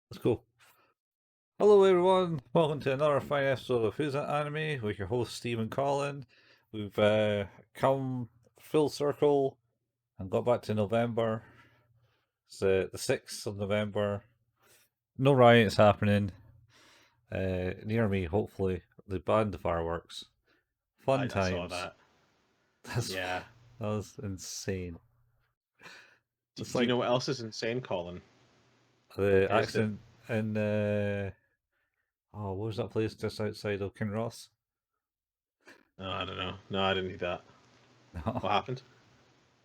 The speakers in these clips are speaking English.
Let's go. Hello everyone, welcome to another fine episode of Who's That Anime with your host Steve and Colin. We've come full circle and got back to November. It's the 6th of November. No riots happening near me, hopefully. They banned the fireworks. Fun times. I saw that. Yeah. That was insane. Do you know what else is insane, Colin? The accident in what was that place just outside of Kinross? Oh, I don't know. No, I didn't need that. What happened?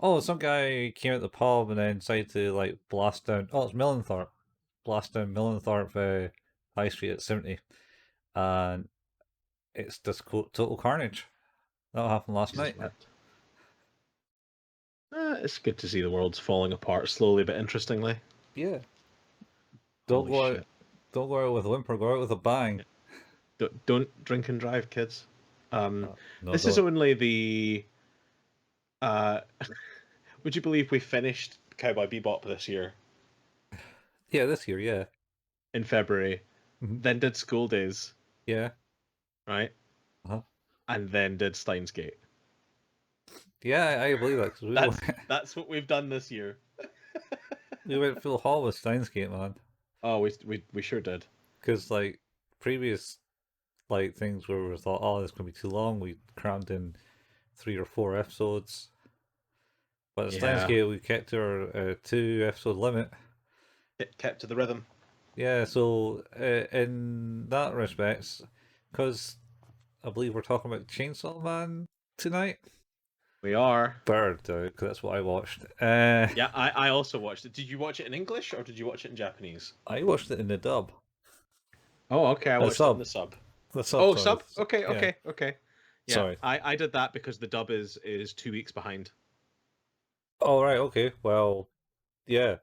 Oh, some guy came out the pub and then decided to blast down. Oh, it's Millenthorpe. Blast down Millenthorpe High Street at 70, and it's just total carnage. That happened last night. It's good to see the world's falling apart slowly but interestingly. Yeah. Don't go out with a whimper. Go out with a bang. Don't drink and drive, kids. No, this is only the. Would you believe we finished Cowboy Bebop this year? Yeah, this year, yeah. In February, then did School Days. Yeah. Right. And then did Steins Gate. Yeah, I believe that. Cause that's what we've done this year. We went full haul with Steins Gate, man. Oh, we sure did. Because previous things where we thought, oh, this is gonna be too long, we crammed in 3 or 4 episodes. But at Steins Gate, we kept to our 2-episode limit. It kept to the rhythm. Yeah, so in that respect, because I believe we're talking about Chainsaw Man tonight. We are. Bird, because that's what I watched. Yeah, I also watched it. Did you watch it in English or did you watch it in Japanese? I watched it in the dub. Oh, okay. I watched it in the sub. The sub. Oh, sub? Okay. Yeah, sorry. I did that because the dub is 2 weeks behind. Oh, right, okay. Well, yeah.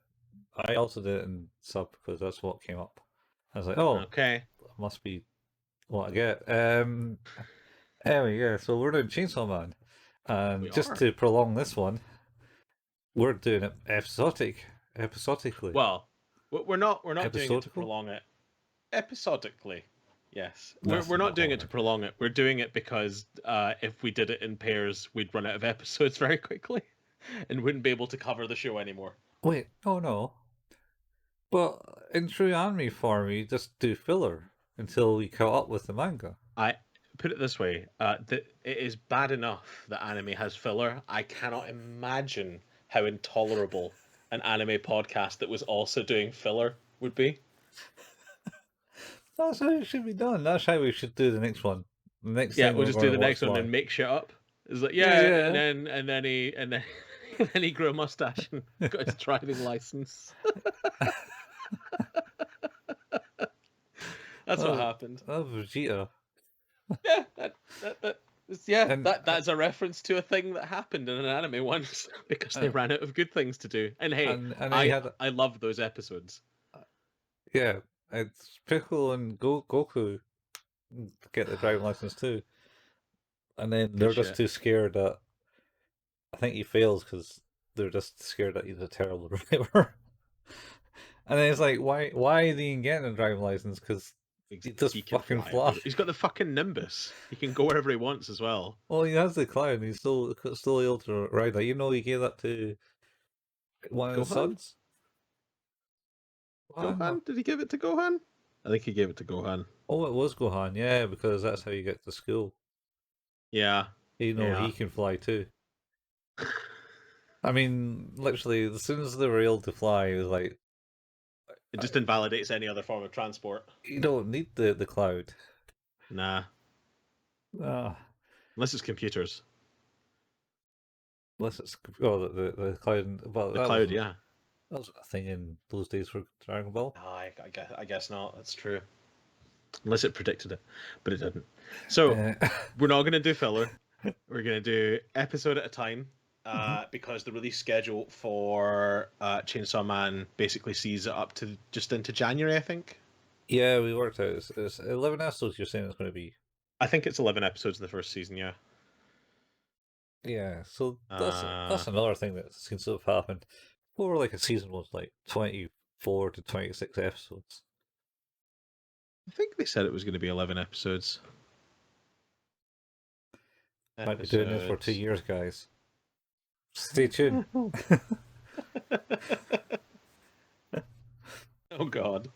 I also did it in sub because that's what came up. I was like, oh, okay. Must be what I get. Anyway, yeah, so we're doing Chainsaw Man. And to prolong this one, we're doing it episodically. Well, we're not doing it to prolong it. Episodically, yes. We're not doing it to prolong it. We're doing it because if we did it in pairs, we'd run out of episodes very quickly and wouldn't be able to cover the show anymore. Wait, no. But in true anime form, you just do filler until we caught up with the manga. I put it this way: it is bad enough that anime has filler. I cannot imagine how intolerable an anime podcast that was also doing filler would be. That's how it should be done. That's how we should do the next one. We'll just do the next one and make shit up. It's like and then he grew a mustache and got his driving license. That's what happened. That was Vegeta. Yeah, Yeah, And that's a reference to a thing that happened in an anime once because they ran out of good things to do. And hey, and then you had I love those episodes. yeah, it's Piccolo and Goku get the driving license too, and then Good they're just shit. too scared that I think he fails because they're just scared that he's a terrible driver. And then it's like, why is he getting a driving license? Because he just He can fucking fly fly. everywhere. He's got the fucking Nimbus. He can go wherever he wants as well. Well, he has the cloud. He's still able to ride that. You know, he gave that to one of his Gohan? sons. Gohan? Did he give it to Gohan? I think he gave it to Gohan. Oh, it was Gohan. Yeah, because that's how you get to school. Yeah. You know, Yeah. he can fly too. I mean, literally, as soon as they were able to fly, it was like, It just invalidates any other form of transport. you don't need the cloud. Nah. Ah, Unless it's computers. unless it's the cloud. Well, The cloud, yeah. that was a thing in those days for Dragon Ball. Oh, I guess not. That's true. Unless it predicted it, but it didn't. So we're not going to do filler. We're going to do episode at a time because the release schedule for Chainsaw Man basically sees it up to just into January, I think. Yeah, we worked out. It's 11 episodes. You're saying it's going to be. I think it's 11 episodes in the first season. Yeah. Yeah, so that's another thing that seems to have happened. Over like a season was like 24 to 26 episodes. I think they said it was going to be 11 episodes. Might be doing this for 2 years, guys. Stay tuned. Oh God.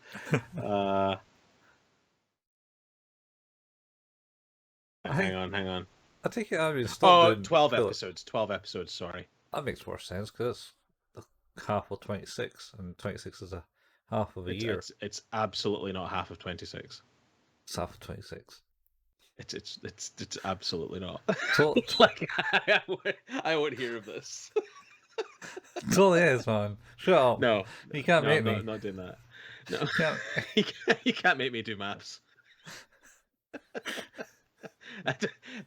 Hang on. I take it I mean stop doing 12 episodes. 12 episodes, sorry. That makes more sense because it's half of 26, and 26 is a half of a year. It's absolutely not half of 26. It's half of 26. It's absolutely not. So, like I won't hear of this. totally is, man. Shut up. No, you can't make me. Not doing that. No, you can't make me do maths.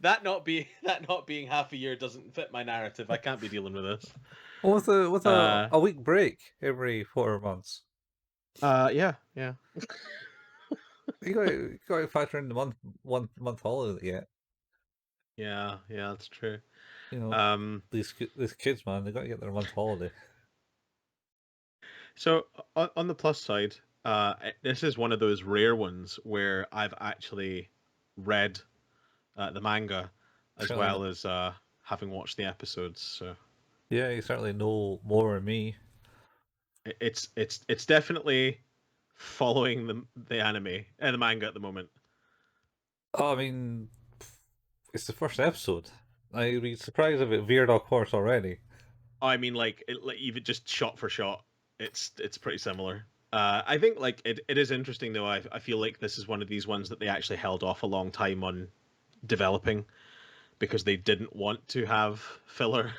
that not being half a year doesn't fit my narrative. I can't be dealing with this. With a week break every 4 months. Yeah. You got to factor in the month holiday yet. Yeah, that's true. You know, these kids, man, they got to get their month holiday. So on the plus side, this is one of those rare ones where I've actually read the manga as well as having watched the episodes. So yeah, you certainly know more than me. It's definitely following the anime and the manga at the moment. Oh, I mean, it's the first episode. I'd be surprised if it veered off course already. I mean, like even just shot for shot, it's pretty similar. I think like it is interesting though. I feel like this is one of these ones that they actually held off a long time on developing because they didn't want to have filler,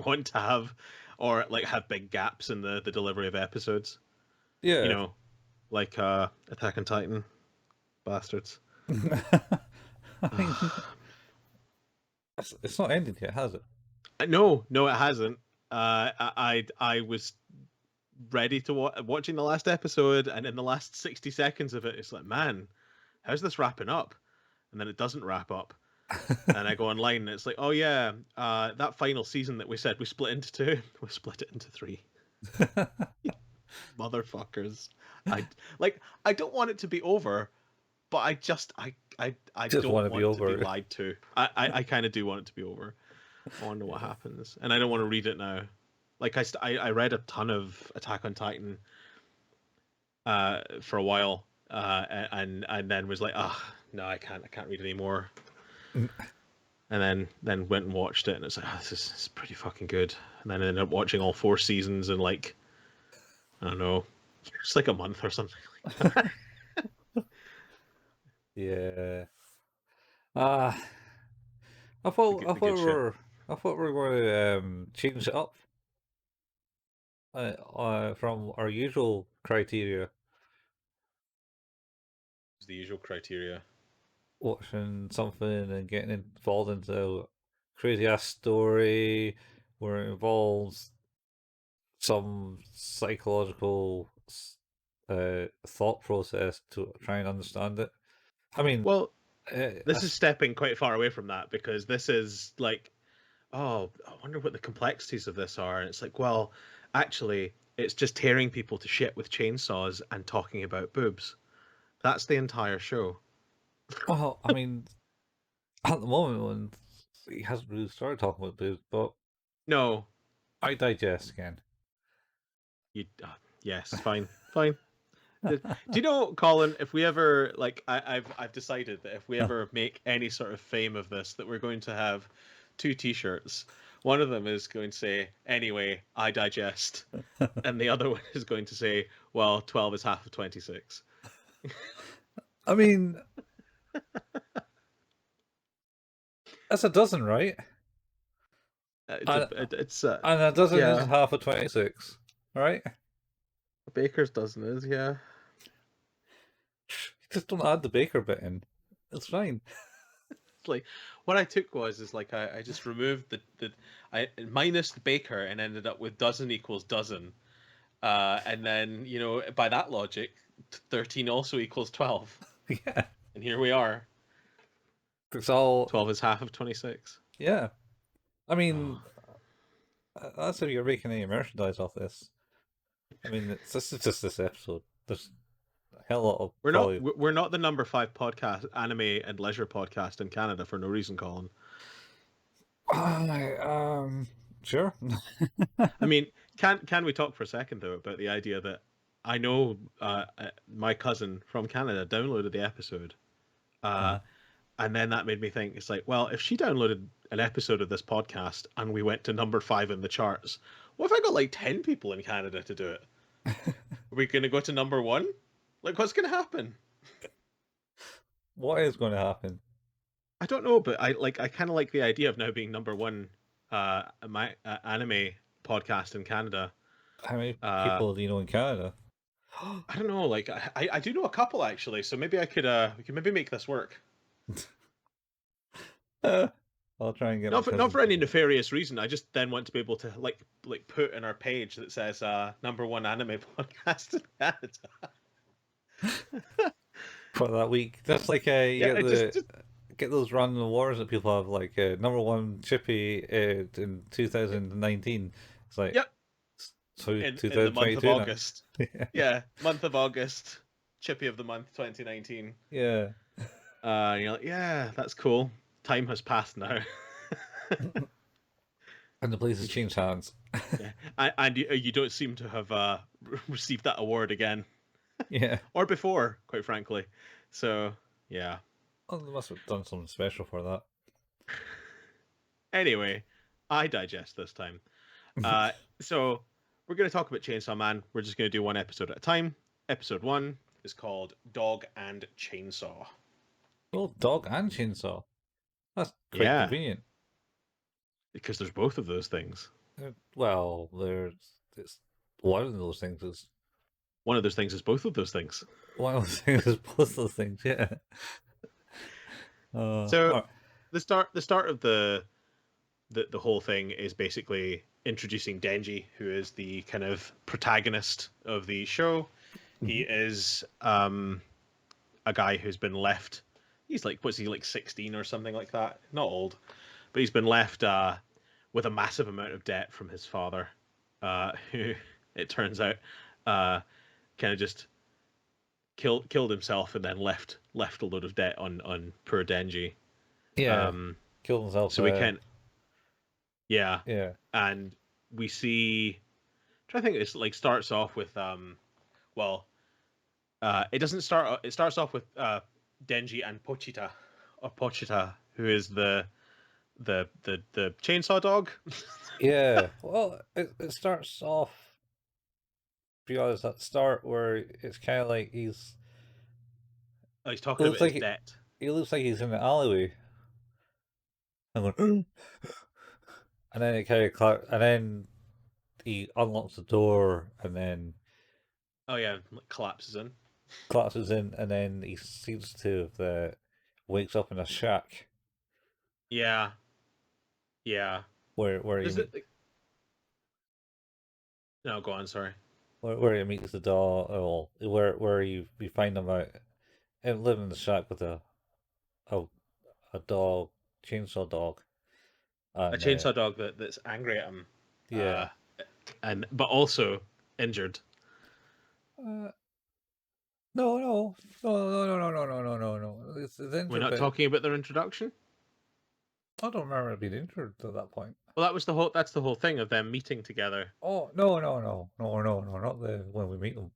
want to have or like have big gaps in the delivery of episodes. Yeah, you know, like Attack on Titan, bastards. I mean, it's not ended yet, has it? No, it hasn't. I was ready to watching the last episode, and in the last 60 seconds of it, it's like, man, how's this wrapping up? And then it doesn't wrap up. And I go online, and it's like, oh yeah, that final season that we said we split into 2, we split it into 3. Motherfuckers. I don't want it to be over, but I just don't want to be lied to. I kind of do want it to be over. I want to know what happens, and I don't want to read it now. Like I read a ton of Attack on Titan for a while, and then was like, no, I can't read anymore. And then went and watched it, and it's like, this is pretty fucking good. And then I ended up watching all 4 seasons in like, I don't know, just like a month or something like that. Yeah. I thought we were going to change it up from our usual criteria. The usual criteria. watching something and getting involved into a crazy ass story where it involves some psychological thought process to try and understand it. I mean, well, this is stepping quite far away from that, because this is like, oh, I wonder what the complexities of this are. And it's like, well, actually, it's just tearing people to shit with chainsaws and talking about boobs. That's the entire show. well, I mean, at the moment, when he hasn't really started talking about boobs, but No, I digest again. you. Yes, fine, fine. Do you know, Colin? If we ever I've decided that if we ever make any sort of fame of this, that we're going to have 2 T-shirts. One of them is going to say, "Anyway, I digest," and the other one is going to say, "Well, 12 is half of 26." I mean, that's a dozen, right? It's And a dozen yeah. is half of 26, right? A baker's dozen is, yeah. Just don't add the baker bit in. It's fine. It's like, what I took is like I just removed I minus the baker and ended up with dozen equals dozen. And then, by that logic, 13 also equals 12. Yeah. And here we are. It's all 12 is half of 26. Yeah. I mean, that's if you're making any merchandise off this. I mean, this is just this episode. There's a hell lot of We're not the number 5 podcast, anime and leisure podcast in Canada for no reason, Colin. Sure. I mean, can we talk for a second though about the idea that I know my cousin from Canada downloaded the episode, and then that made me think, it's like, well, if she downloaded an episode of this podcast and we went to number 5 in the charts, what if I got like 10 people in Canada to do it? Are we going to go to number 1? Like, what's going to happen? What is going to happen? I don't know, but I kind of like the idea of now being number 1 my anime podcast in Canada. How many people do you know in Canada? I don't know. Like, I do know a couple actually, so maybe we could maybe make this work. I'll try and get not for any nefarious reason. I just then want to be able to like put in our page that says number 1 anime podcast in Canada for that week. That's like get those random awards that people have, like number 1 chippy in 2019. It's like, yep. So in the month of August. Yeah, month of August, chippy of the month 2019. Yeah. And you're like, yeah, that's cool. Time has passed now. And the place has changed hands. Yeah. And you don't seem to have received that award again. Yeah. Or before, quite frankly. So, yeah. Well, they must have done something special for that. Anyway, I digest this time. So, we're going to talk about Chainsaw Man. We're just going to do one episode at a time. Episode 1 is called Dog and Chainsaw. Oh, Dog and Chainsaw. That's quite convenient. Because there's both of those things. Well, it's one of those things is. One of those things is both of those things. One of those things is both of those things, yeah. So, the start of the whole thing is basically introducing Denji, who is the kind of protagonist of the show. Mm-hmm. He is a guy who's been left. He's like, what's he, like 16 or something like that? Not old, but he's been left with a massive amount of debt from his father, who it turns out kind of just killed himself and then left a load of debt on poor Denji. Yeah, killed himself. So we can. Yeah. Yeah. And we see. I'm trying to think. It's like starts off with it doesn't start. It starts off with Denji and Pochita, who is the chainsaw dog. Yeah. Well, it starts off. Be honest, at the start where it's kind of like he's talking about his debt. He looks like he's in the alleyway. I'm going, and then it kind of and then he unlocks the door, and then oh yeah, collapses in, and then he seems to have wakes up in a shack. Yeah. Where Is he it? No, go on. Sorry. where he meets the dog, where you find him out and living in the shack with a a dog, chainsaw dog, A and chainsaw dog that's angry at him, yeah. but also injured. Uh, no. It's We're injured, not but talking about their introduction. I don't remember it being injured at that point. Well, that was the whole. That's the whole thing of them meeting together. Oh no, not the when we meet them.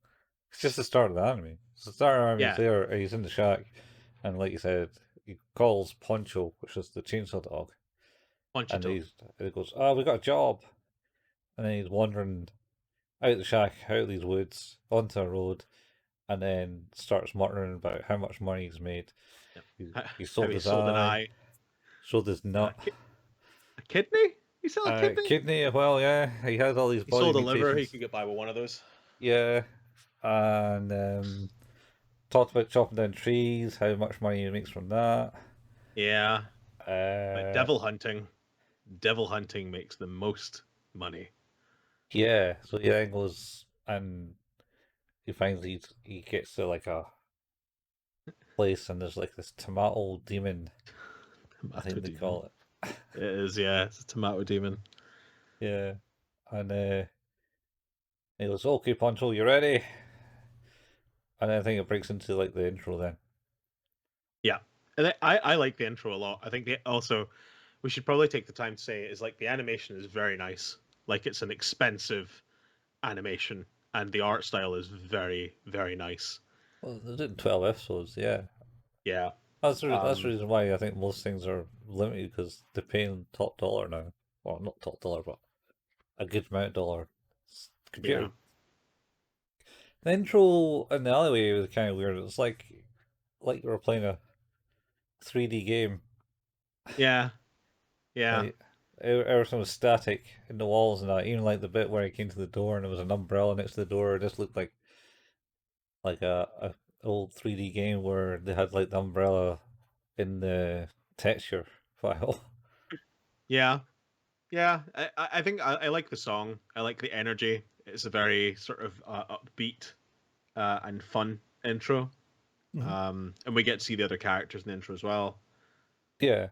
It's just the start of the anime. It's the start of the anime. He's Yeah, there. He's in the shack, and like you said, he calls Poncho, which is the chainsaw dog, and Ponchito. he goes, "Oh, we got a job," and then he's wandering out the shack, out of these woods, onto a road, and then starts muttering about how much money he's made. He How sold he his sold an eye, eye, sold his nut, a kidney. He sold a kidney. kidney. Well, yeah, he had all these He body sold a liver. He mutations. could get by with one of those. Yeah, and talked about chopping down trees, how much money he makes from that. Yeah, but Uh, devil hunting makes the most money. yeah, so he then goes and he finds he gets to like a place and there's like this tomato demon, I Tomato think they demon. call it. It is, yeah. It's a tomato demon. Yeah, and he goes, "Okay, Poncho, you ready?" And I think it breaks into like the intro then. Yeah, and I like the intro a lot. I think we should probably take the time to say is like the animation is very nice. Like it's an expensive animation, and the art style is very very nice. Well, they did 12 episodes, yeah. Yeah. That's the reason why I think most things are limited because they're paying top dollar now. Well, not top dollar, but a good amount of dollar. Yeah. Computer. The intro in the alleyway was kind of weird. It's like you were playing a 3D game. Yeah. Yeah. Like, everything was static in the walls and that. Even like the bit where he came to the door and there was an umbrella next to the door. It just looked like a old 3D game where they had like the umbrella in the texture file. Yeah. Yeah. I think I like the song. I like the energy. It's a very sort of upbeat and fun intro. Mhm. And we get to see the other characters in the intro as well. Yeah,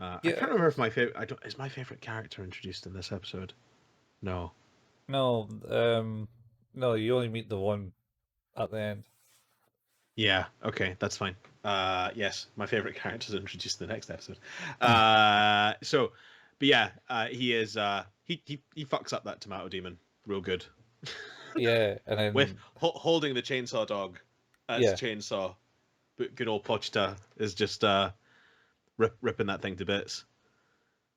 I yeah. can't remember if my favorite. I don't. Is my favorite character introduced in this episode? No. No, no, you only meet the one at the end. Yeah. Okay, that's fine. Yes, my favorite character is introduced in the next episode. But yeah, he is. He fucks up that tomato demon real good. Yeah, and With then holding the chainsaw dog as yeah, chainsaw, but good old Pochita is just ripping that thing to bits.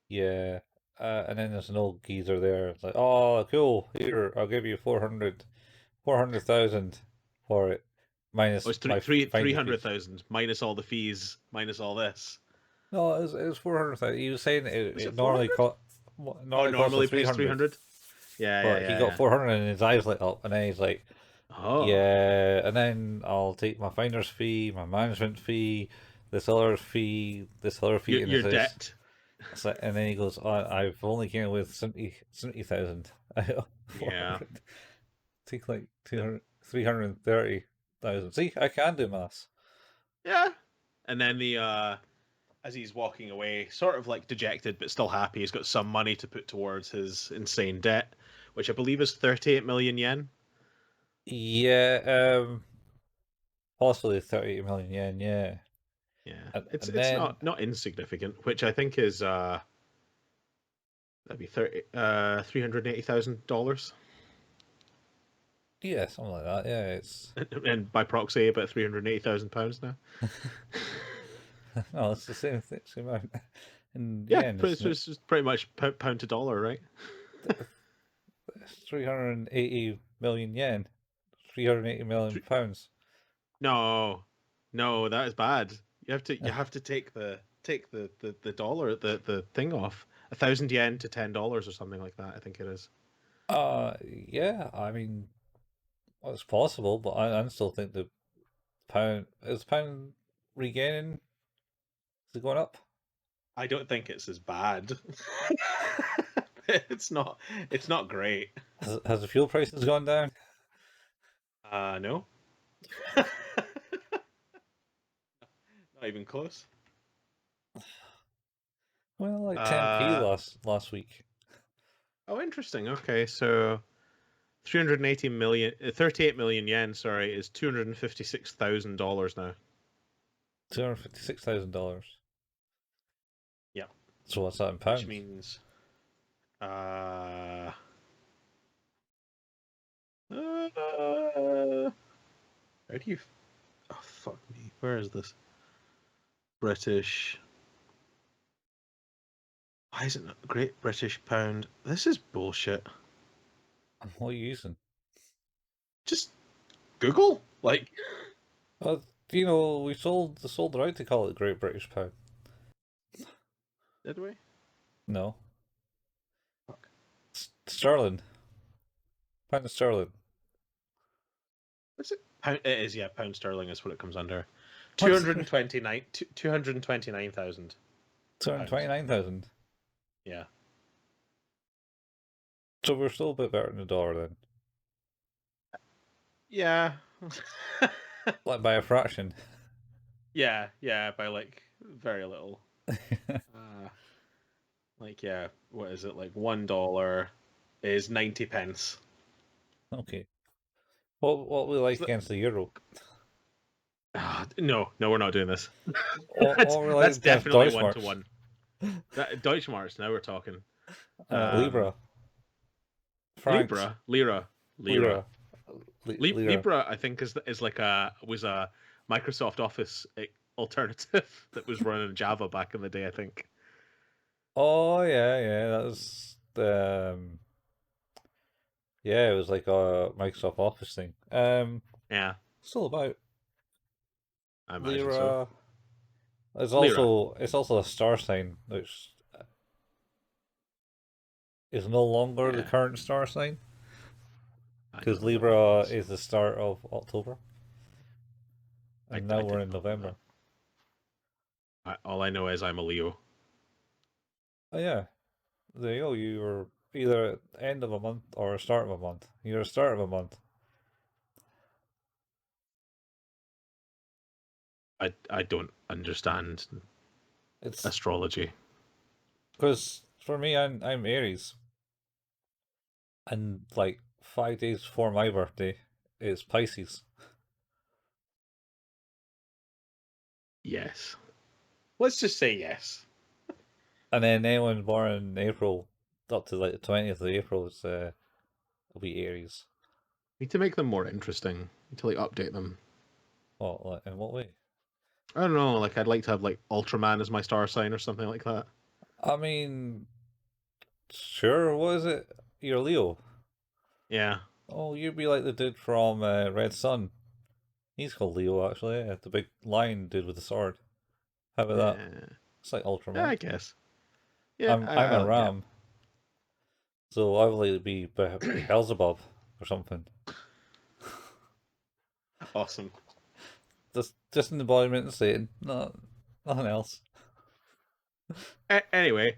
yeah, and then there's an old geezer there. It's like, oh, cool. Here, I'll give you 400,000 for it, Oh, minus it's my three finder hundred fees. thousand minus all the fees, minus all this. No, it was 400,000. He was saying Was it it 400? Oh, normally costs normally us three pays hundred, 300. Yeah, yeah, but he yeah, got yeah. 400 and his eyes lit up, and then he's like, Oh, yeah, and then I'll take my finder's fee, my management fee, this other fee, and your this is. debt. So, and then he goes, oh, I've only came with 70,000. Yeah. 400. Take like 200, 330,000. See, I can do maths. Yeah. And then as he's walking away, sort of like dejected but still happy, he's got some money to put towards his insane debt, which I believe is 38 million yen. Yeah, possibly 38 million yen, yeah. Yeah. And, It's and it's then, not insignificant, which I think is that'd be 380,000 dollars. yeah, something like that, yeah, it's. And by proxy about 380,000 pounds now. Oh, it's the same amount in Yeah, yen, it's, isn't it? it's pretty much pound to dollar, right? 380 million yen, 380 million Three, pounds. no, no, that is bad. You have to take the dollar the thing off. 1,000 yen to $10 or something like that. I think it is. Yeah, I mean, well, it's possible, but I still think the pound is pound regaining it going up? I don't think it's as bad. It's not great. Has the fuel prices gone down? No. Not even close. Well, like 10p last week. Oh, interesting. Okay, so 380 million, 38 million yen, sorry, is $256,000 now. $256,000. Yeah. So what's that in pounds? Which means, how do you? Oh fuck me! Where is this? British. Why isn't it Great British Pound? This is bullshit. What are you using? Just Google, like. Well, we sold the right to call it Great British Pound. Did we? No. Fuck. Sterling. Pound of sterling. What's it? Pound. It is, yeah. Pound sterling is what it comes under. 229,000. 229,000. Yeah. So we're still a bit better than the dollar then. Yeah. Like by a fraction. Yeah, by like very little. Like, yeah, what is it? Like $1 is 90 pence. Okay. What we like against the euro? No, we're not doing this. That's definitely one-to-one. Deutschmarks, now we're talking. Libra. Francs. Lira. Lira, I think was a Microsoft Office alternative that was running Java back in the day, I think. Oh yeah, that was yeah, it was like a Microsoft Office thing. Yeah. Still about I imagine Lira. so. It's also a star sign, which is no longer the current star sign. Because Libra is the start of October. And now we're in November. All I know is I'm a Leo. Oh yeah. There you go, you were either at the end of a month or a start of a month. You're a start of a month. I don't understand astrology. Because for me, I'm Aries. And like 5 days before my birthday is Pisces. Yes. Let's just say yes. And then anyone born in April, up to like the 20th of April, will be Aries. Need to make them more interesting. Need to like update them. What? In what way? I don't know. Like, I'd like to have like Ultraman as my star sign or something like that. I mean, sure. What is it? You're Leo. Yeah. Oh, you'd be like the dude from Red Sun. He's called Leo, actually. Yeah, the big lion dude with the sword. How about that? It's like Ultraman. Yeah, I guess. Yeah, I'm a ram. Yeah. So I would like to be Beelzebub or something. Awesome. Just an embodiment of Satan, nothing else. Anyway,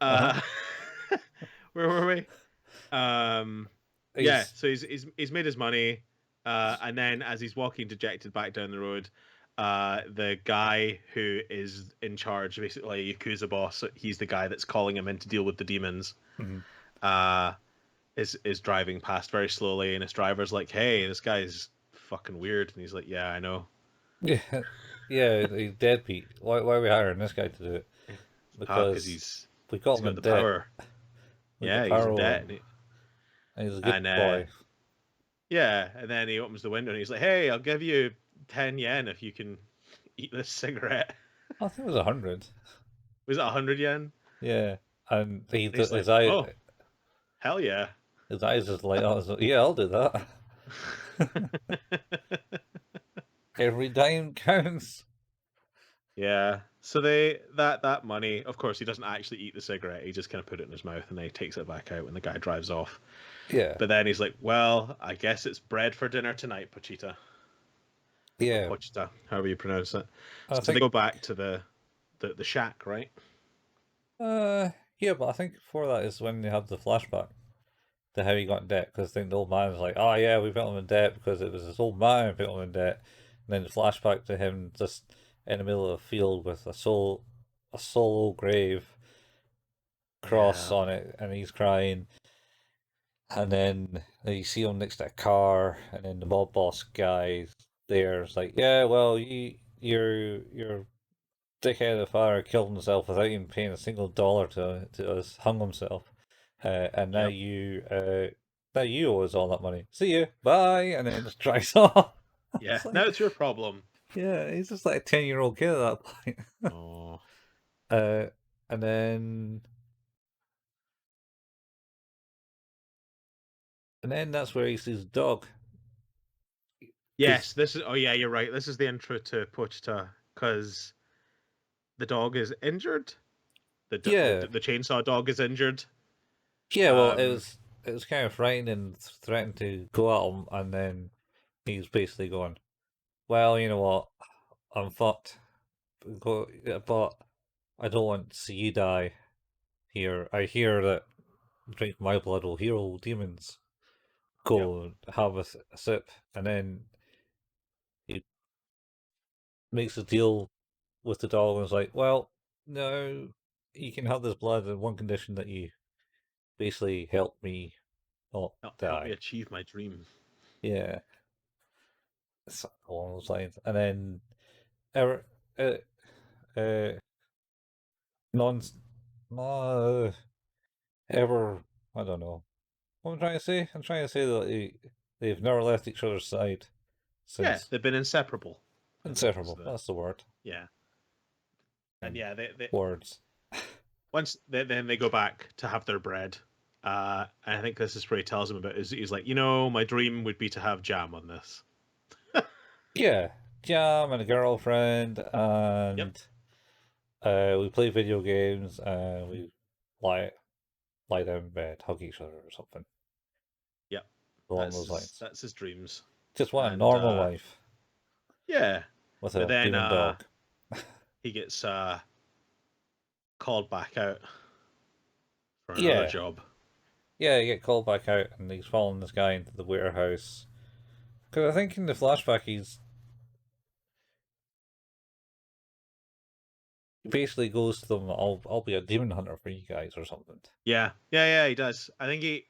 where were we? Yeah, so he's made his money, and then as he's walking dejected back down the road, the guy who is in charge, basically a Yakuza boss, he's the guy that's calling him in to deal with the demons, is driving past very slowly, and his driver's like, "Hey, this guy's fucking weird," and he's like, "Yeah, I know." Yeah, he's deadbeat. Why are we hiring this guy to do it? Because we got him in debt. Power. Yeah, he's in debt. And he's a good boy. Yeah, and then he opens the window and he's like, "Hey, I'll give you 10 yen if you can eat this cigarette." I think it was 100. Was it 100 yen? Yeah, and his like, eyes. Oh, hell yeah! His eyes just light up. Yeah, I'll do that. Every dime counts. Yeah. So that money, of course, he doesn't actually eat the cigarette. He just kind of put it in his mouth and then he takes it back out when the guy drives off. Yeah. But then he's like, "Well, I guess it's bread for dinner tonight, Pochita." Yeah. Or Pochita, however you pronounce it. So they go back to the the shack, right? Yeah, but I think before that is when they have the flashback to how he got in debt, because I think the old man's like, oh yeah, we put him in debt because it was this old man who put him in debt, and then the flashback to him just in the middle of a field with a solo grave cross on it, and he's crying. And then you see him next to a car, and then the mob boss guy there's like, yeah, well, your dickhead of father killed himself without even paying a single dollar to us, hung himself, and now you owe us all that money. See you, bye, and then just drives off. Yeah, like, now it's your problem. Yeah, he's just like a 10-year-old kid at that point. Oh. And then that's where he sees the dog. Yes, this is. Oh yeah, you're right. This is the intro to Pochita because the dog is injured. The chainsaw dog is injured. Yeah, well, it was kind of frightening and threatened to go at him, and then he's basically going, well, you know what, I'm fucked, but I don't want to see you die here. I hear that drink my blood will heal demons. Go have a sip, and then he makes a deal with the dog and is like, well, no, you can have this blood on one condition, that you basically help me not die. Help me achieve my dream. Yeah. Along those lines. And then I don't know what I'm trying to say. I'm trying to say that they've never left each other's side since. Yeah, they've been inseparable. Inseparable, that's the word. Yeah. And yeah, they words. Once then they go back to have their bread. And I think this is where he tells him about. He's like, my dream would be to have jam on this. Yeah, jam and a girlfriend, and we play video games, and we lie down in bed, hug each other or something. Yep. Along those lines. That's his dreams. Just want a normal life. Yeah. With a demon dog. He gets called back out for another job. Yeah, he get called back out, and he's following this guy into the warehouse. Because I think in the flashback he basically goes to them, I'll be a demon hunter for you guys or something. Yeah, he does. I think he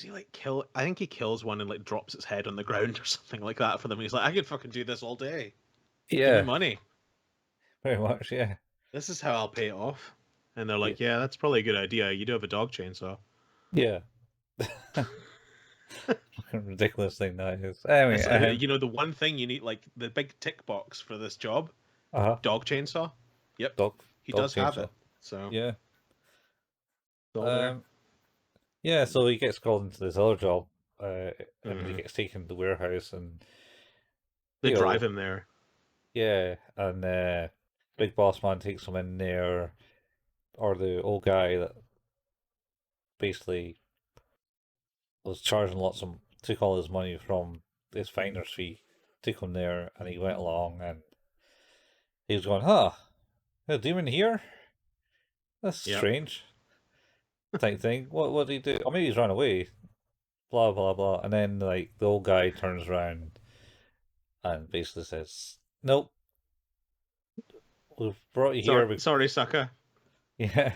I think he kills one and like drops its head on the ground or something like that for them. He's like, I could fucking do this all day. Yeah. Give me money. Very much, yeah. This is how I'll pay it off. And they're like, yeah, that's probably a good idea. You do have a dog chainsaw. Yeah. Ridiculous thing that is. Anyway, the one thing you need, like the big tick box for this job, dog chainsaw. Yep, he does have it. So yeah, yeah. So he gets called into this other job, and he gets taken to the warehouse, and they drive him there. Yeah, and Big Boss Man takes him in there, or the old guy that basically was charging took all his money from his finder's fee, took him there, and he went along, and he was going, a demon here? That's strange. Type thing. What did he do? Or maybe he's run away. Blah, blah, blah. And then, like, the old guy turns around and basically says, nope. We've brought you here. Sorry, sucker. Yeah.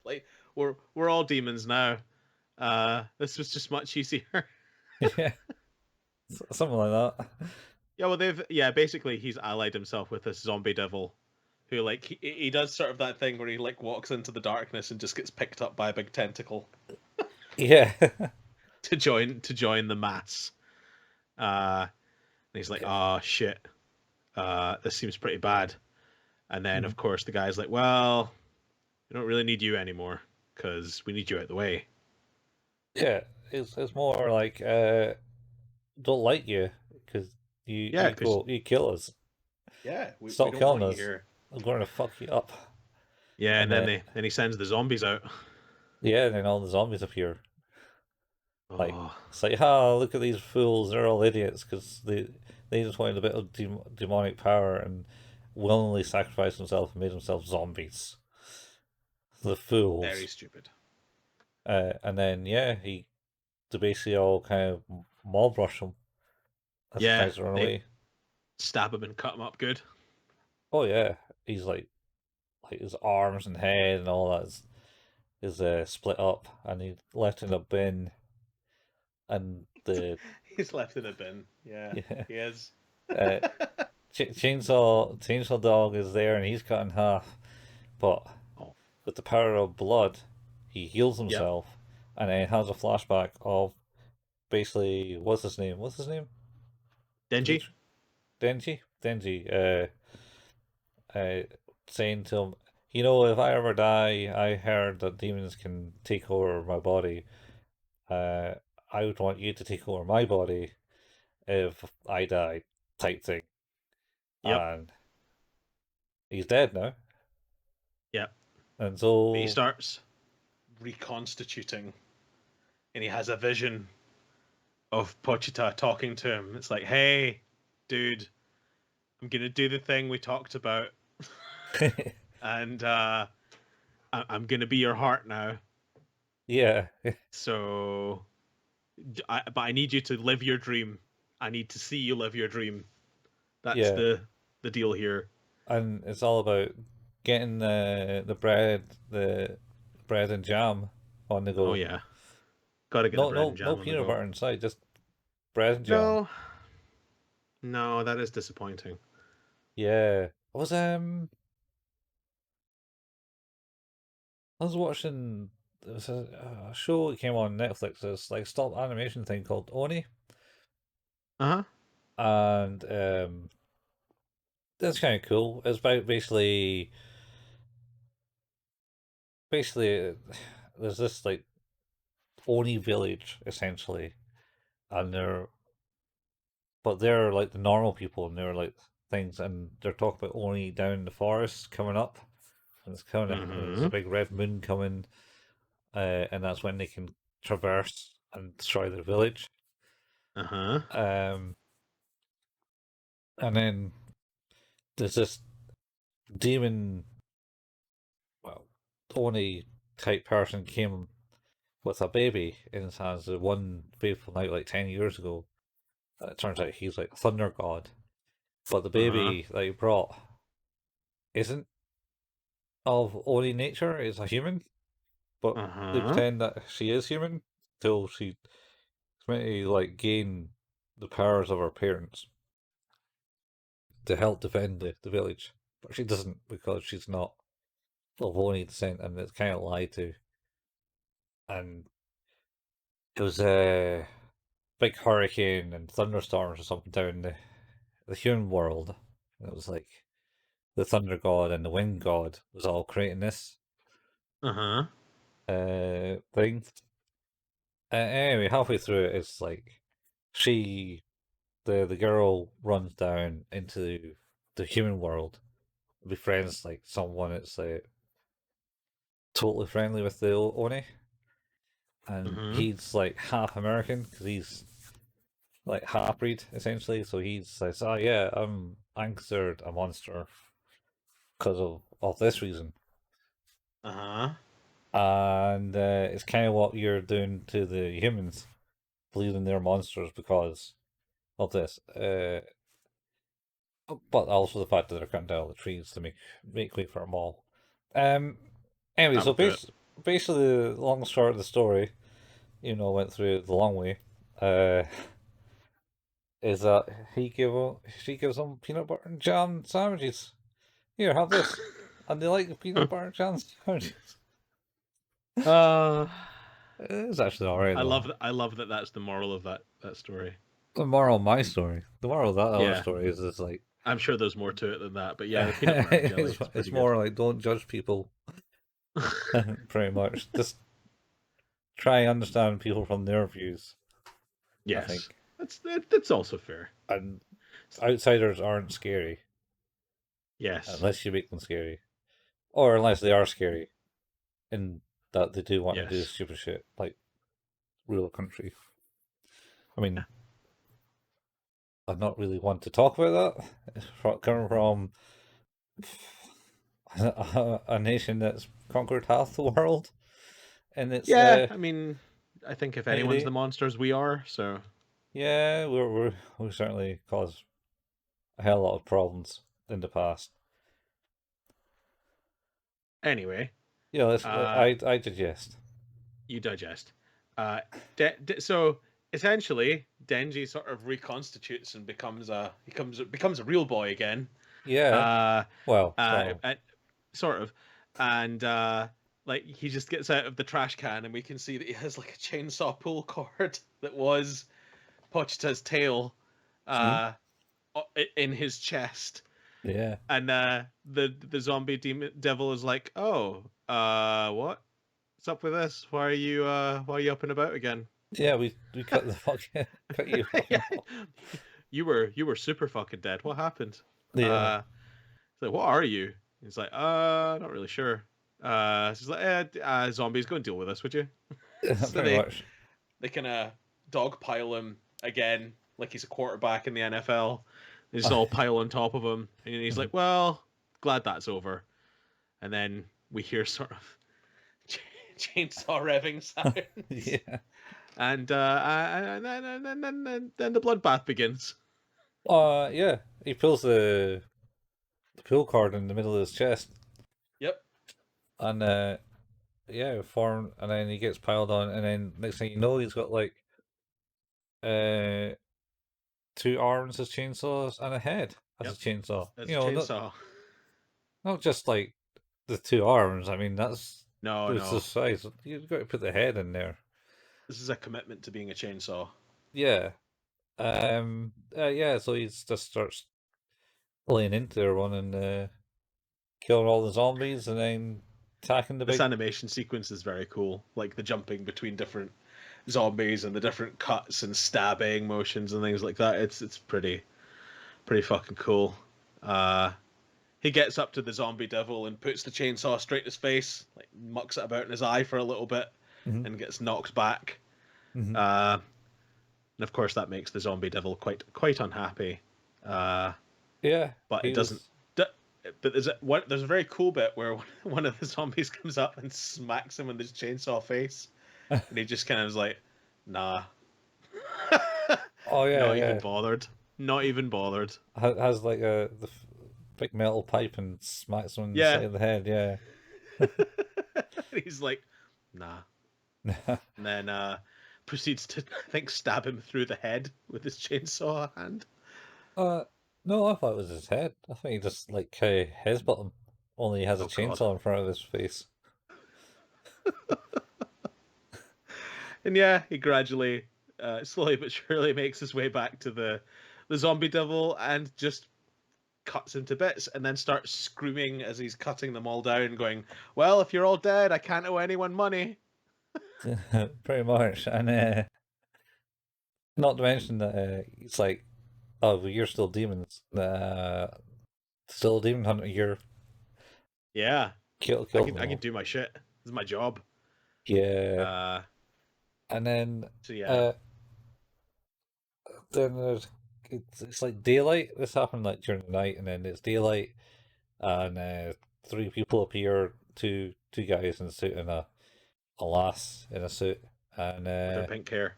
Like, we're all demons now. This was just much easier. Yeah. Something like that. Yeah, well, basically he's allied himself with this zombie devil who, like, he does sort of that thing where he, like, walks into the darkness and just gets picked up by a big tentacle. Yeah. to join the mass. And he's like, oh, shit. This seems pretty bad. And then, of course, the guy's like, well, we don't really need you anymore because we need you out the way. Yeah, it's more like, don't like you because you kill us. Yeah, stop killing us. I'm going to fuck you up. Yeah, and then he sends the zombies out. Yeah, and then all the zombies appear. Like, it's like, look at these fools, they're all idiots because they They just wanted a bit of demonic power and willingly sacrificed themselves and made themselves zombies. The fools. Very stupid. And then they basically all kind of mob rush him as he tries to run away. Stab him and cut him up good. Oh yeah, he's like his arms and head and all that is split up, and he left in a bin. And he's left in a bin. Yeah. He is. Chainsaw Dog is there, and he's cut in half, but with the power of blood, he heals himself, and then has a flashback of basically what's his name? Denji. Saying to him, if I ever die, I heard that demons can take over my body. I would want you to take over my body if I die, type thing. Yep. And he's dead now. Yep. And so he starts reconstituting, and he has a vision of Pochita talking to him. It's like, hey, dude, I'm gonna do the thing we talked about, and I'm gonna be your heart now. Yeah. So, but I need you to live your dream. I need to see you live your dream. That's the deal here. And it's all about getting the bread and jam on the go. Oh yeah, gotta get the bread and jam. No peanut butter inside, just bread and jam. No, that is disappointing. Yeah, I was watching. There was a show that came on Netflix. This like stop animation thing called Oni. And that's kind of cool. It's about basically there's this like Oni village essentially, and they're like the normal people, and they're like things, and they're talking about Oni down in the forest coming up, and it's coming up, and there's a big red moon coming, and that's when they can traverse and destroy the village. And then there's this demon, Oni type person came with a baby in his hands. The one fateful night, like 10 years ago. It turns out he's like a thunder god, but the baby that he brought isn't of Oni nature. It's a human, but they pretend that she is human till she's meant to like gain the powers of her parents to help defend the village, but she doesn't because she's not of Oni descent, and it's kind of lied to. And it was a big hurricane and thunderstorms or something down the human world. And it was like the thunder god and the wind god was all creating this thing. Anyway, halfway through it, it's like the girl runs down into the human world, befriends like someone that's like totally friendly with the Oni, and he's like half American because he's like half breed essentially. So he says, "Oh yeah, I'm considered a monster because of this reason." And it's kind of what you're doing to the humans, believing they're monsters because of this. But also the fact that they're cutting down all the trees to make way for a mall. Anyway, so basically, the long and short of the story, went through the long way. Is that she gives them peanut butter and jam sandwiches. Here, have this, and they like the peanut butter and jam sandwiches. It's actually alright. I love that. That's the moral of that story. The moral of my story. The moral of that other story is like. I'm sure there's more to it than that, but yeah, the peanut butter and jelly. It's more like don't judge people. Pretty much, just try and understand people from their views. Yes, I think. That's also fair. And outsiders aren't scary. Yes, unless you make them scary, or unless they are scary, in that they do want to do stupid shit like rule a country. I mean, I'm not really one to talk about that. Coming from a nation that's conquered half the world, and it's Yeah, I mean, I think if anyone's heyday. the monsters, we are. So Yeah, we certainly caused a hell of a lot of problems in the past. anyway, Yeah, uh, I digest. you digest. Uh, so essentially, Denji sort of reconstitutes and becomes a real boy again. Yeah, Uh, well, sort of. Sort of, and like he just gets out of the trash can, and we can see that he has like a chainsaw pull cord that was Pochita's tail, Hmm? uh, in his chest. Yeah, And the zombie devil is like, "Oh, what? What's up with this? Why are you up and about again?" yeah. We cut the fucking cut you Yeah, fucking off. you were super fucking dead. What happened? Yeah, It's like, what are you? He's like, not really sure. She's like, zombies, go and deal with us, would you? So pretty much. they kind of dogpile him again, like he's a quarterback in the NFL. They just all pile on top of him, and he's like, "Well, glad that's over." And then we hear sort of chainsaw revving sounds, Yeah. then the bloodbath begins. Yeah. He pulls the pull cord in the middle of his chest, Yep. and yeah, and then he gets piled on, and then next thing you know, he's got like uh two arms as chainsaws and a head as a Yep. chainsaw. That's You a know, chainsaw. not just like the two arms. I mean, that's No, it's the no. size. You've got to put the head in there. This is a commitment to being a chainsaw. Yeah. Yeah. So he just starts laying into everyone and killing all the zombies, and then attacking the This big. animation sequence is very cool, like the jumping between different zombies and the different cuts and stabbing motions and things like that. It's pretty fucking cool. Uh, he gets up to the zombie devil and puts the chainsaw straight in his face, like mucks it about in his eye for a little bit, Mhm, and gets knocked back. mhm. Uh, and of course, that makes the zombie devil quite unhappy. Uh, Yeah, but it he doesn't. was. But there's a very cool bit where one of the zombies comes up and smacks him in his chainsaw face, and he just kind of is like, "Nah, Oh yeah, not even yeah. bothered, not even bothered." Has like big metal pipe and smacks him in the Yeah, side of the head. Yeah. he's like, "Nah," and then proceeds to I think stab him through the head with his chainsaw hand. uh, no, I thought it was his head. I think he just like headbutt him. Only he has a Oh God! chainsaw in front of his face. And yeah, he gradually, slowly but surely, makes his way back to the zombie devil and just cuts him to bits, and then starts screaming as he's cutting them all down, going, "Well, if you're all dead, I can't owe anyone money." Pretty much, and not to mention that it's like, oh, well, you're still demons. Still a demon hunter. You're Yeah, killed them I can all. do my shit. This is my job. Yeah, Uh, and then so yeah, uh, then it's like daylight. This happened like during the night, and then it's daylight, and three people appear. Two guys in a suit and a lass in a suit, and with her pink hair.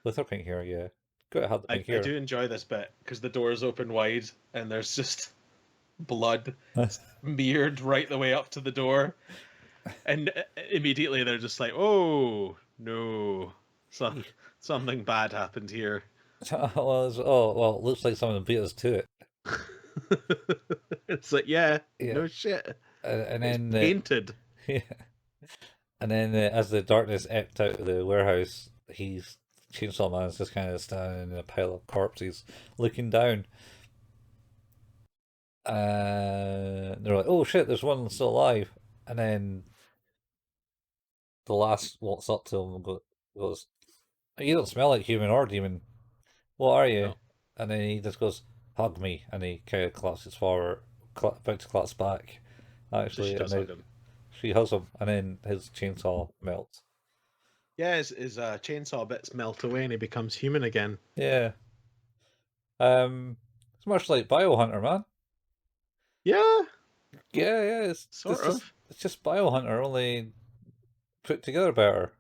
with her pink hair. Yeah, gotta have the pink I hair. do enjoy this bit because the doors open wide and there's just blood smeared right the way up to the door, and immediately they're just like, "Oh no, so something bad happened here." Well, oh well, it looks like someone beat us to it. It's like, yeah, Yeah, no shit. and It's then painted. yeah, and then as the darkness ebbed out of the warehouse, Chainsaw Man's just kind of standing in a pile of corpses, looking down. They're like, "Oh shit, there's one still alive," and then the last walks up to him and goes, "You don't smell like human or demon. What are you?" No, And then he just goes, "Hug me," and he kind of collapses forward, about to collapse back, so she actually, and does then hug him. she hugs him, and then his chainsaw melts. Yeah, his chainsaw bits melt away and he becomes human again. Yeah, It's much like Biohunter, man. Yeah. Yeah, it's just Biohunter, only put together better.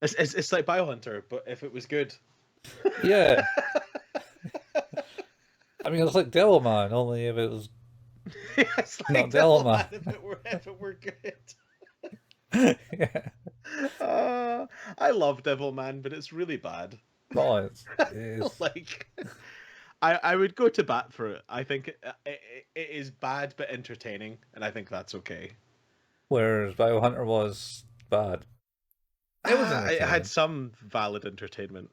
It's like Biohunter, but if it was good. Yeah. I mean, it's like Devilman, only if it was It's like not Devilman. if it were good. Yeah. I love Devilman, but it's really bad. No, it is. Like, I would go to bat for it. I think it is bad but entertaining, and I think that's okay. Whereas Biohunter was bad. It was It had entertaining. some valid entertainment.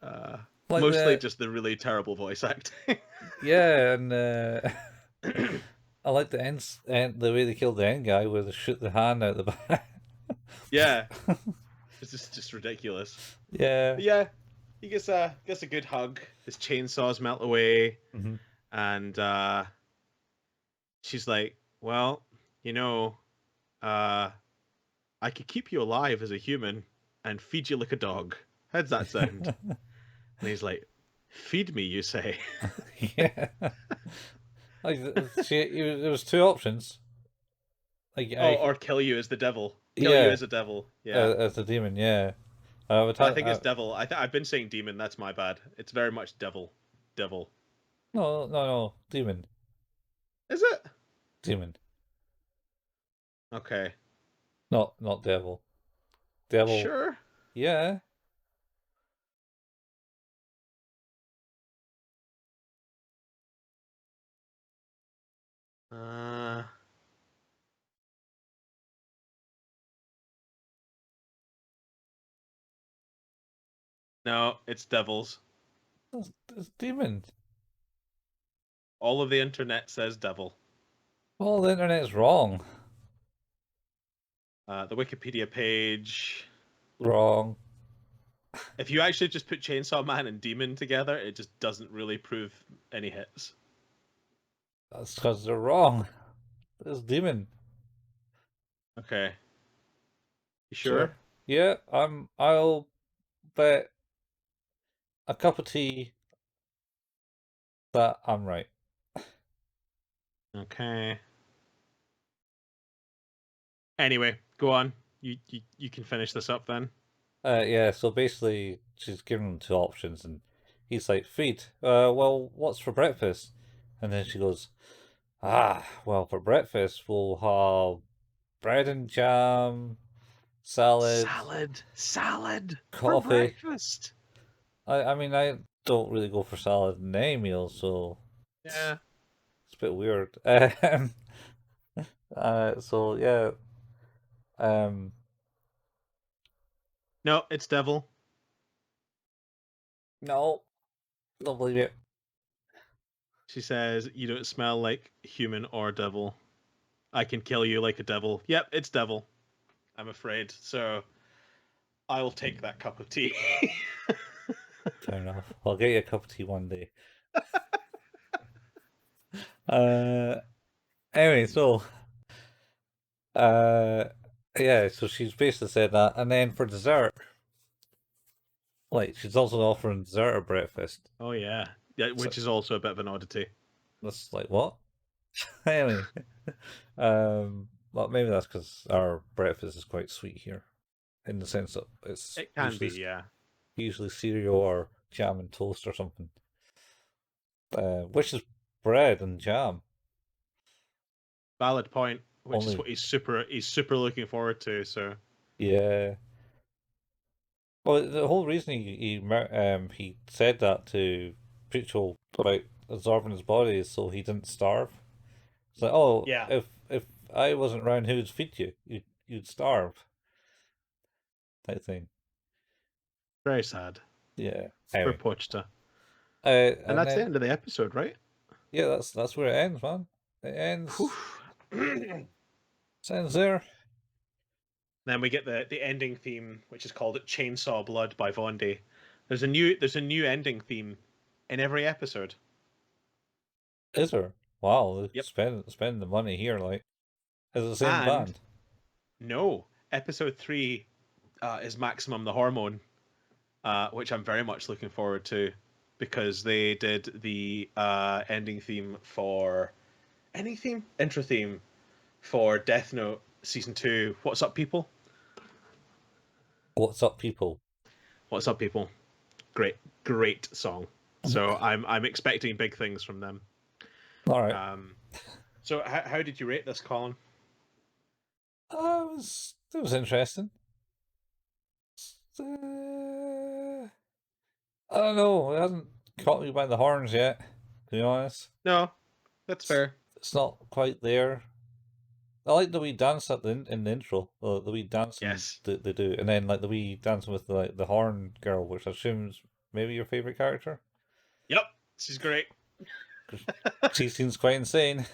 Like Mostly just the really terrible voice acting. Yeah, and I like the the way they killed the end guy, where they shoot the hand out the back. Yeah, it's just ridiculous. Yeah. But yeah, he gets a good hug. His chainsaws melt away, Mm-hmm. and she's like, "Well, you know, I could keep you alive as a human and feed you like a dog. How's that sound?" And he's like, "Feed me, you say?" Yeah. Like there was two options. Like or kill you as the devil. Kill you yeah, as a devil. Yeah. as a demon. Yeah. I think it's devil. I've been saying demon. That's my bad. It's very much devil. Devil. No, demon. Is it? Demon. Okay. Not devil. Devil. Sure. Yeah. Uh. No, it's devils. It's demon. All of the internet says devil. All the internet's wrong. The Wikipedia page. Wrong. If you actually just put Chainsaw Man and Demon together, it just doesn't really prove any hits. That's because they're wrong. It's demon. Okay. You sure? Yeah, I'll bet a cup of tea that I'm right. Okay. Anyway, go on. You can finish this up then. Yeah, so basically she's given him two options and he's like, feed. Well, what's for breakfast? And then she goes, well, for breakfast we'll have bread and jam, salad, Salad for coffee. breakfast. I mean, I don't really go for salad in any meal, so Yeah. it's a bit weird. So yeah, um, No, it's devil. no, don't believe it. She says, "You don't smell like human or devil. I can kill you like a devil." Yep, it's devil. I'm afraid. So I'll take that cup of tea. Fair enough. I'll get you a cup of tea one day. Anyway, so uh, yeah, so she's basically said that, and then for dessert, like she's also offering dessert at breakfast. Oh yeah, yeah, which is also a bit of an oddity. That's like what? Anyway, well, maybe that's because our breakfast is quite sweet here, in the sense that it's It can be, yeah. usually cereal or jam and toast or something. Which is bread and jam. Valid point. Which Only is what he's super looking forward to. So yeah. Well, the whole reason he said that to Preachel about absorbing his body is so he didn't starve. It's like, oh, yeah, if I wasn't around, who'd feed you? You'd starve. Type thing. very sad. Yeah. For Anyway, Pochta. And and that's the then end of the episode, right? yeah, that's where it ends, man. It ends. It ends there. Then we get the ending theme, which is called "Chainsaw Blood" by Vondi. There's a new ending theme in every episode. Is there? Wow, they Yep. spend the money here. Like, is it the same And band? no, episode 3 is Maximum the Hormone, which I'm very much looking forward to. because they did the ending theme for intro theme for Death Note season 2. What's up, people? What's up, people? What's up, people? Great song. So I'm expecting big things from them. All right. So how did you rate this, Colin? It was interesting. I don't know. It hasn't caught me by the horns yet, to be honest. No, that's fair. It's not quite there. I like the wee dance in the intro, the wee dancing Yes. they do, and then like the wee dancing with the horn girl, which I assume is maybe your favorite character. Yep, she's great. She seems quite insane.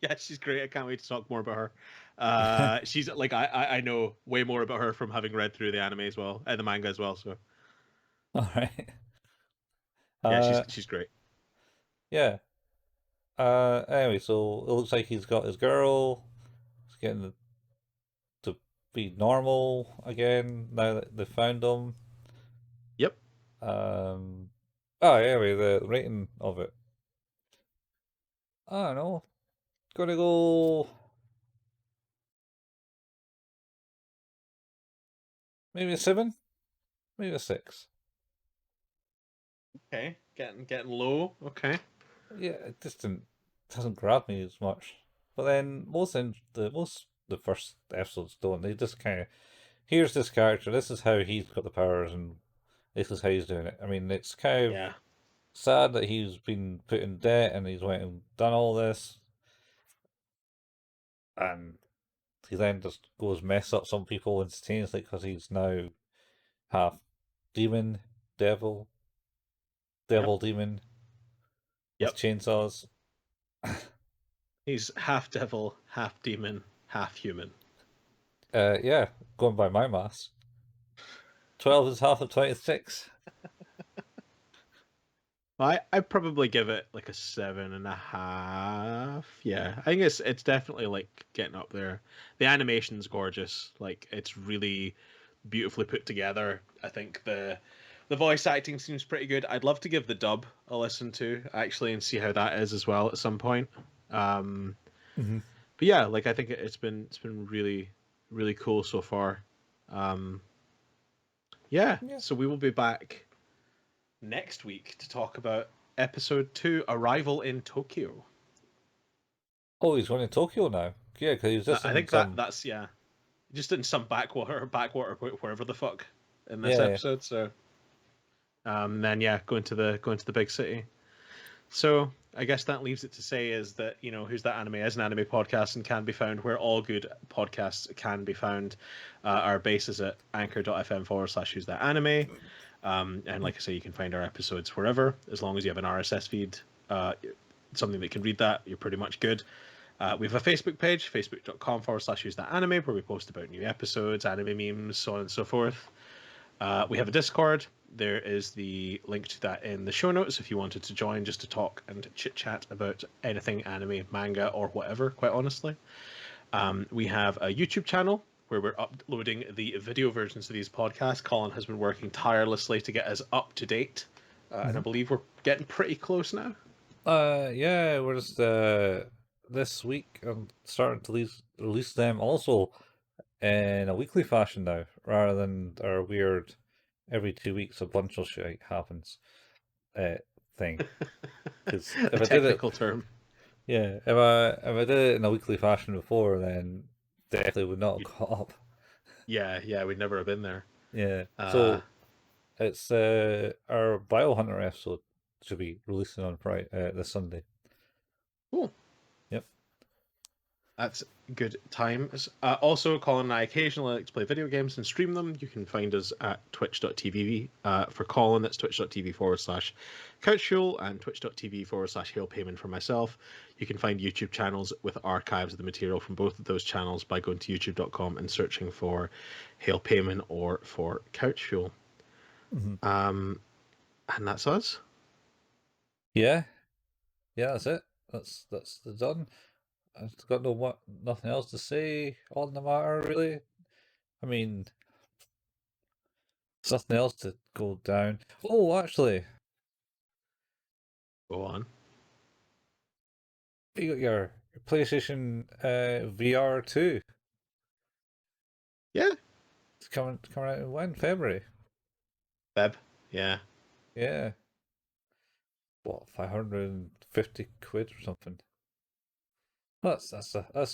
Yeah, she's great. I can't wait to talk more about her. She's like I know way more about her from having read through the anime as well, and the manga as well. So, all right. Yeah, she's great. Yeah. Anyway, so it looks like he's got his girl. He's getting to be normal again now that they found him. Yep. Anyway, the rating of it. I don't know. Gonna go maybe a 7, maybe a 6. Okay, getting low. Okay. Yeah, it just doesn't grab me as much. But then the first episodes don't. They just kind of, here's this character. This is how he's got the powers, and this is how he's doing it. I mean, it's kind of Yeah. sad that he's been put in debt and he's went and done all this, and he then just goes mess up some people instantaneously because he's now half demon, devil, Yep. demon with Yep. chainsaws. He's half devil, half demon, half human. Yeah, going by my maths. 12 is half of 26. I'd probably give it like a 7.5. Yeah, I think it's definitely like getting up there. The animation's gorgeous. Like it's really beautifully put together. I think the voice acting seems pretty good. I'd love to give the dub a listen to actually and see how that is as well at some point. Mm-hmm. But yeah, like I think it's been really cool so far. Um, yeah, Yeah. so we will be back next week to talk about episode 2, Arrival in Tokyo. Oh, he's going to Tokyo now. Yeah, because he was just I in think some. that's yeah, just in some backwater, wherever the fuck in this Yeah, episode. So, then yeah, going to the big city. So I guess that leaves it to say is that Who's That Anime is an anime podcast and can be found where all good podcasts can be found. Our base is at anchor.fm/ Who's That Anime. And like I say, you can find our episodes wherever, as long as you have an RSS feed, something that can read that, you're pretty much good. We have a Facebook page, facebook.com/ Who's That Anime, where we post about new episodes, anime memes, so on and so forth. We have a Discord. There is the link to that in the show notes if you wanted to join just to talk and chit chat about anything anime, manga, or whatever, quite honestly. We have a YouTube channel where we're uploading the video versions of these podcasts. Colin has been working tirelessly to get us up to date, and I believe we're getting pretty close now. Yeah, we're just this week I'm starting to release them also in a weekly fashion now, rather than our weird every 2 weeks a bunch of shit happens thing. Because if a technical term. Yeah, if I did it in a weekly fashion before, then definitely would not have caught up. Yeah, we'd never have been there. Yeah, so it's our Biohunter episode should be releasing on Friday, this Sunday. Cool. Yep. That's good times. Also, Colin and I occasionally like to play video games and stream them. You can find us at twitch.tv. For Colin, that's twitch.tv/couchfuel and twitch.tv/hailpayment for myself. You can find YouTube channels with archives of the material from both of those channels by going to youtube.com and searching for Hail Payment or for Couchfuel. And that's us. Yeah, that's it. That's done. I've got nothing else to say on the matter, really. I mean, there's nothing else to go down. Oh, actually, Go on. You got your PlayStation VR 2. Yeah. It's coming out in when? February. Feb. Yeah. Yeah. What, 550 quid or something? That's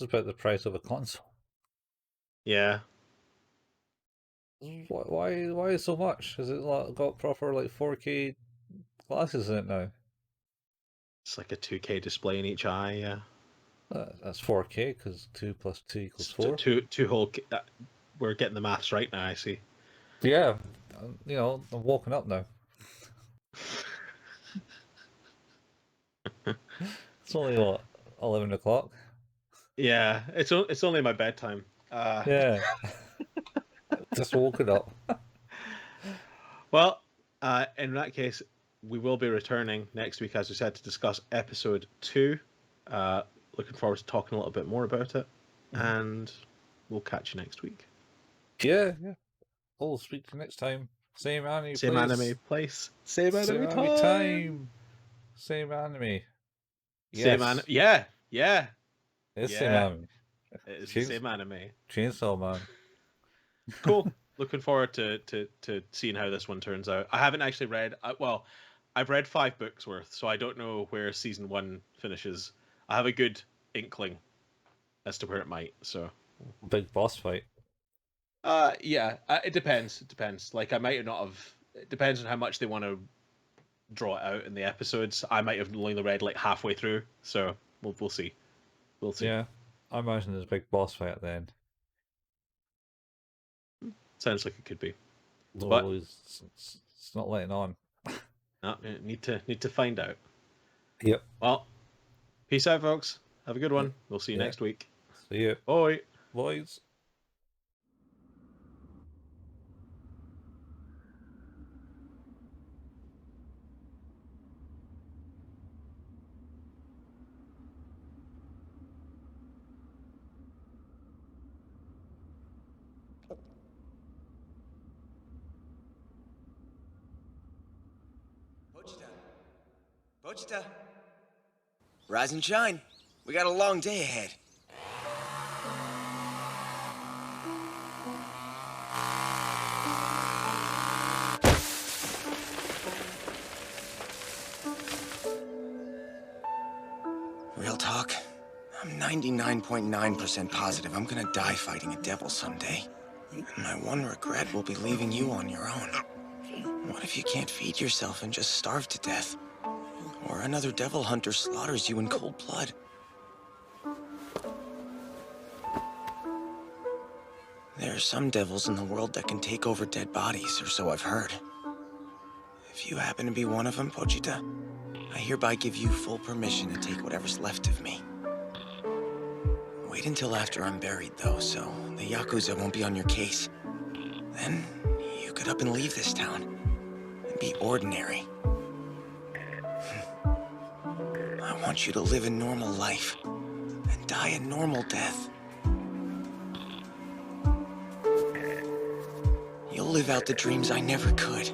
about the price of a console. Yeah. Why so much? Has it got proper like 4K glasses in it now? It's like a 2K display in each eye. Yeah. That's 4K because 2 + 2 = 4. Two whole. We're getting the maths right now. I see. Yeah, I'm woken up now. It's only what, 11 o'clock. Yeah, it's only my bedtime. Yeah, just woken up. Well, in that case, we will be returning next week, as we said, to discuss episode 2. Looking forward to talking a little bit more about it, and we'll catch you next week. Yeah. I'll speak to you next time. Same anime place. Same anime time. Same anime. Yes. Yeah. It's same anime. It is the same anime. Chainsaw Man. Cool. Looking forward to seeing how this one turns out. I haven't actually read. I've read 5 books worth, so I don't know where season 1 finishes. I have a good inkling as to where it might. So big boss fight. Yeah. It depends. Like I might not have. It depends on how much they want to draw it out in the episodes. I might have only read like halfway through, so we'll see. We'll see. Yeah, I imagine there's a big boss fight at the end. Sounds like it could be. No, but it's not letting on. No, need to find out. Yep. Well, peace out, folks. Have a good one. We'll see you next week. See you. Bye. Boys. Pochita. Rise and shine. We got a long day ahead. Real talk, I'm 99.9% positive I'm gonna die fighting a devil someday. And my one regret will be leaving you on your own. What if you can't feed yourself and just starve to death? Or another devil hunter slaughters you in cold blood? There are some devils in the world that can take over dead bodies, or so I've heard. If you happen to be one of them, Pochita, I hereby give you full permission to take whatever's left of me. Wait until after I'm buried, though, so the Yakuza won't be on your case. Then you could up and leave this town and be ordinary. I want you to live a normal life and die a normal death. You'll live out the dreams I never could.